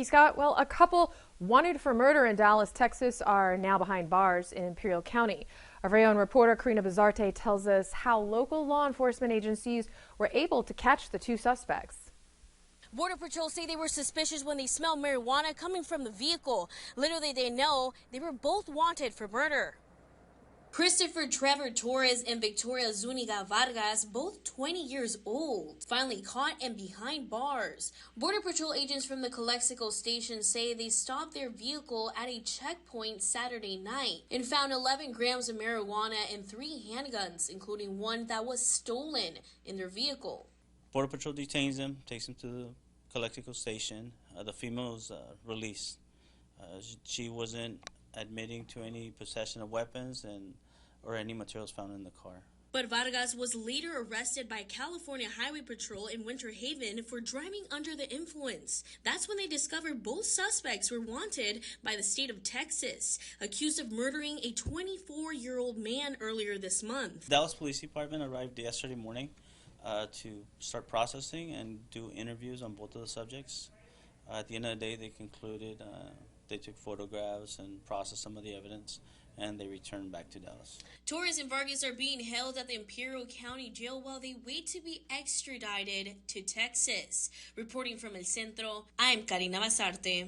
Scott, well, a couple wanted for murder in Dallas, Texas are now behind bars in Imperial County. Our very own reporter Karina Bazarte tells us how local law enforcement agencies were able to catch the two suspects. Border Patrol say they were suspicious when they smelled marijuana coming from the vehicle. Little did they know, they were both wanted for murder. Christopher Trevor Torres and Victoria Zuniga Vargas, both 20 years old, finally caught and behind bars. Border Patrol agents from the Calexico station say they stopped their vehicle at a checkpoint Saturday night and found 11 grams of marijuana and 3 handguns, including one that was stolen in their vehicle. Border Patrol detains them, takes them to the Calexico station. The female was released. She wasn't admitting to any possession of weapons or any materials found in the car. But Vargas was later arrested by California Highway Patrol in Winter Haven for driving under the influence. That's when they discovered both suspects were wanted by the state of Texas, accused of murdering a 24-year-old man earlier this month. Dallas Police Department arrived yesterday morning to start processing and do interviews on both of the subjects. At the end of the day, they concluded they took photographs and processed some of the evidence, and they returned back to Dallas. Torres and Vargas are being held at the Imperial County Jail while they wait to be extradited to Texas. Reporting from El Centro, I'm Karina Bazarte.